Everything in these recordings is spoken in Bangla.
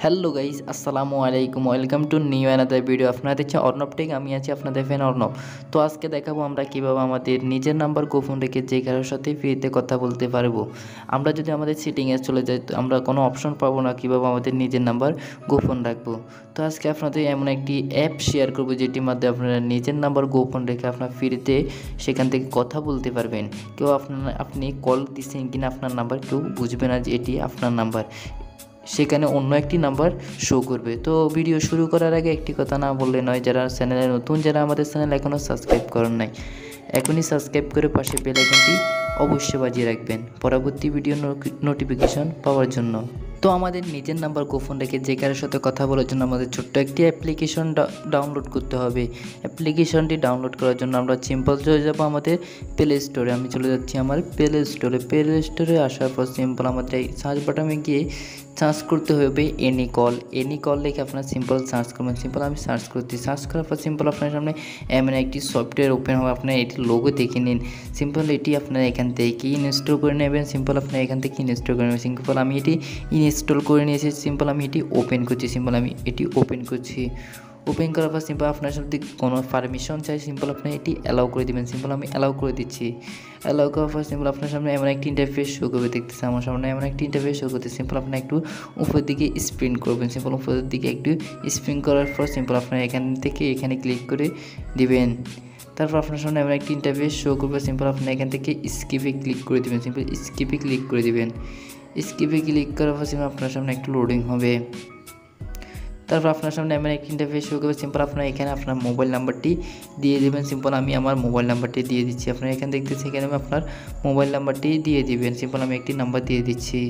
হ্যালো গাইস, আসসালামু আলাইকুম। Welcome to new another video. আপনারা দেখছেন অর্ণব টেক, আমি আছি আপনাদের ফ্যান অর্ণব। তো আজকে দেখাবো আমরা কীভাবে আমাদের নিজের নাম্বার গোপন রেখে যে কারোর সাথে ফ্রিতে কথা বলতে পারবো। আমরা যদি আমাদের সেটিংয়ে চলে যাই, তো আমরা কোনো অপশন পাবো না কীভাবে আমাদের নিজের নাম্বার গোপন রাখবো। তো আজকে আপনাদের এমন একটি অ্যাপ শেয়ার করবো যেটির মাধ্যমে আপনারা নিজের নাম্বার গোপন রেখে আপনার ফ্রিতে সেখান থেকে কথা বলতে পারবেন। কেউ আপনি কল দিচ্ছেন কিনা আপনার নাম্বার কেউ বুঝবে না যে এটি আপনার নাম্বার, সেখানে অন্য একটি নাম্বার শো করবে। তো ভিডিও শুরু করার আগে একটি কথা না বললে নয়, যারা চ্যানেলে নতুন, যারা আমাদের চ্যানেল এখনও সাবস্ক্রাইব করেন নাই, এখনই সাবস্ক্রাইব করে পাশে বেল আইকনটি অবশ্যই বাজিয়ে রাখবেন পরবর্তী ভিডিও নোটিফিকেশন পাওয়ার জন্য। তো আমাদের নিজের নাম্বার গোপন রেখে যে কারোর সাথে কথা বলার জন্য আমাদের ছোট্ট একটি অ্যাপ্লিকেশন ডাউনলোড করতে হবে। অ্যাপ্লিকেশনটি ডাউনলোড করার জন্য আমরা সিম্পল চলে যাব আমাদের প্লে স্টোরে। আমি চলে যাচ্ছি আমার প্লে স্টোরে আসার পর সিম্পল আমাদের এই সার্চ বাটনে গিয়ে সার্চ করতে হবে এনি কল লিখে আপনার সিম্পল সার্চ করবেন। সিম্পল আমি সার্চ করছি, সার্চ করার পর সিম্পল আপনার সামনে এমন একটি সফটওয়্যার ওপেন হবে। আপনার এটি লোগো দেখে নিন। সিম্পল এটি আপনারা এখান থেকে ইনস্টল করে নেবেন। সিম্পল আপনার এখান থেকে ইনস্টল করে নেবেন। সিম্পল আমি এটি ইনস্টল করে নিয়েছি। সিম্পল আমি এটি ওপেন করছি। সিম্পল আমি এটি ওপেন করছি। ওপেন করার পর সিম্পল আপনার সাথে কোনো পারমিশন চাই, সিম্পল আপনি এটি অ্যালাউ করে দেবেন। সিম্পল আমি অ্যালাউ করে দিচ্ছি। অ্যালাউ করার পর সিম্পল আপনার সামনে এমন একটি ইন্টারফেস শো করবে, দেখতেছে আমার সামনে এমন একটি ইন্টারফেস শো করতে। সিম্পল আপনি একটু উপরের দিকে স্প্রিন করবেন। সিম্পল উপরের দিকে একটু স্প্রিন করার পর সিম্পল আপনার এখান থেকে এখানে ক্লিক করে দিবেন। তারপর আপনার সামনে এমন একটি ইন্টারফেস শো করবে। সিম্পল আপনি এখান থেকে স্কিপে ক্লিক করে দেবেন। সিম্পল স্কিপে ক্লিক করে দেবেন। স্কিপে ক্লিক করার পর সিম্পল আপনার সামনে একটু লোডিং হবে। তারপর আপনার সামনে এমন একটি ইন্টারফেস শো করবে। সিম্পল আপনার এখানে আপনার মোবাইল নাম্বারটি দিয়ে দেবেন। সিম্পল আমি আমার মোবাইল নাম্বারটি দিয়ে দিচ্ছি। আপনারা এখানে দেখতেছি, এখানে আমি আপনার মোবাইল নাম্বারটি দিয়ে দিবেন। সিম্পল আমি একটি নাম্বার দিয়ে দিচ্ছি।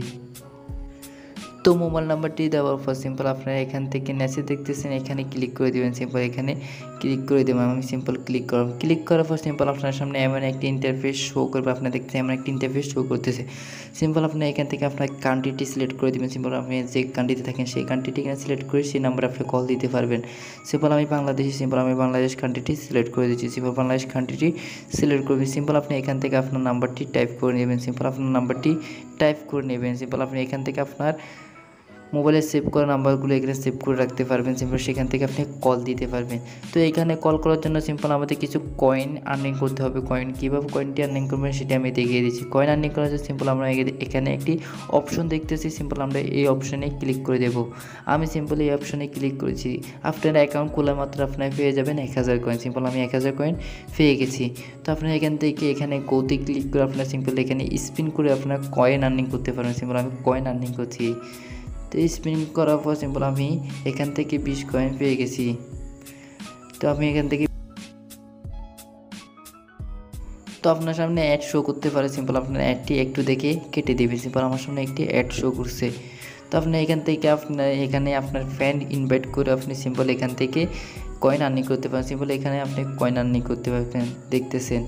তো মোবাইল নাম্বারটি দেওয়ার পর সিম্পল আপনারা এখান থেকে মেসেজ দেখতেছেন, এখানে ক্লিক করে দেবেন। সিম্পল এখানে ক্লিক করে দেবেন। আমি সিম্পল ক্লিক করার পর সিম্পল আপনার সামনে এমন একটি ইন্টারফেস শো করবে। আপনারা দেখতে এমন একটি ইন্টারফেস শো করতেছে। সিম্পল আপনি এখান থেকে আপনার কান্ট্রিটি সিলেক্ট করে দেবেন। সিম্পল আপনি যে কান্ট্রিতে থাকেন সেই কান্ট্রিটি এখানে সিলেক্ট করে সেই নাম্বারে আপনি কল দিতে পারবেন। সিম্পল আমি বাংলাদেশি, সিম্পল আমি বাংলাদেশ কান্ট্রিটি সিলেক্ট করে দিচ্ছি। সিম্পল বাংলাদেশ কান্ট্রিটি সিলেক্ট করবেন। সিম্পল আপনি এখান থেকে আপনার নাম্বারটি টাইপ করে নেবেন। সিম্পল আপনার নাম্বারটি টাইপ করে নেবেন। সিম্পল আপনি এখান থেকে আপনার মোবাইলে সেভ করা নাম্বারগুলো এখানে সেভ করে রাখতে পারবেন। সিম্পল সেখান থেকে আপনি কল দিতে পারবেন। তো এখানে কল করার জন্য সিম্পল আমাদের কিছু কয়েন আর্নিং করতে হবে। কীভাবে কয়েনটি আর্নিং করবেন সেটা আমি দেখিয়ে দিচ্ছি। কয়েন আর্নিং করার জন্য সিম্পল আমরা এখানে একটি অপশন দেখতেছি। সিম্পল আমরা এই অপশনে ক্লিক করে দেব। আমি সিম্পল এই অপশনে ক্লিক করেছি। আপনার অ্যাকাউন্ট খোলা মাত্র আপনার পেয়ে যাবেন 1000 কয়েন। সিম্পল আমি 1000 কয়েন পেয়ে গেছি। তো আপনার এখান থেকে এখানে গোতে ক্লিক করে আপনার সিম্পল এখানে স্পিন করে আপনার কয়েন আর্নিং করতে পারবেন। সিম্পল আমি কয়েন আর্নিং করছি। তো স্পিন করার পর সিম্পল আমি এখান থেকে 20 কয়েন পেয়ে গেছি। তো আমি এখান থেকে আপনার সামনে অ্যাড শো করতে পারে। সিম্পল আপনার অ্যাডটি একটু দেখে কেটে দেবে। সিম্পল আমার সামনে একটি অ্যাড শো করছে। তো আপনি এখান থেকে এখানে আপনার ফ্রেন্ড ইনভাইট করে আপনি সিম্পল এখান থেকে কয়েন আর্নিং করতে পারেন। সিম্পল এখানে আপনি কয়েন আর্নিং করতে পারবেন, দেখতেছেন।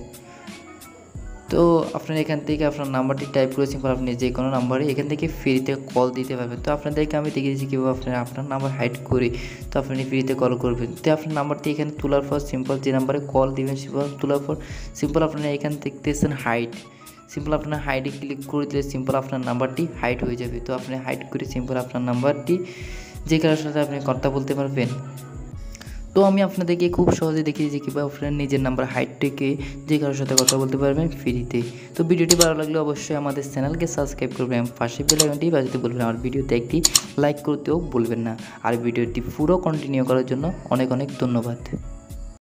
তো আপনার এখান থেকে আপনার নাম্বারটি টাইপ করে সিম্পল আপনি যে কোনো নাম্বারে এখান থেকে ফ্রিতে কল দিতে পারবেন। তো আপনাদেরকে আমি দেখিয়ে দিচ্ছি কীভাবে আপনার নাম্বার হাইড করে তো আপনি ফ্রিতে কল করবেন। তো আপনার নাম্বারটি এখানে তোলার পর সিম্পল যে নাম্বারে কল দিবেন সিম্পল তোলার পর সিম্পল আপনারা এখানে দেখতেছেন হাইড। সিম্পল আপনার হাইডে ক্লিক করে দিলে সিম্পল আপনার নাম্বারটি হাইড হয়ে যাবে। তো আপনি হাইড করে সিম্পল আপনার নাম্বারটি যে কারোর সাথে আপনি কথা বলতে পারবেন। তো আমি আপনাদেরকে খুব সহজে দেখিয়েছি কীভাবে আপনার নিজের নাম্বার হাইড থেকে যে কারোর সাথে কথা বলতে পারবেন ফ্রিতে। তো ভিডিওটি ভালো লাগলে অবশ্যই আমাদের চ্যানেলকে সাবস্ক্রাইব করবেন, পাশে বেল আইকনটি বাজাতে বলবেন। আমার ভিডিওতে একটি লাইক করতেও ভুলবেন না। আর ভিডিওটি পুরো কন্টিনিউ করার জন্য অনেক অনেক ধন্যবাদ।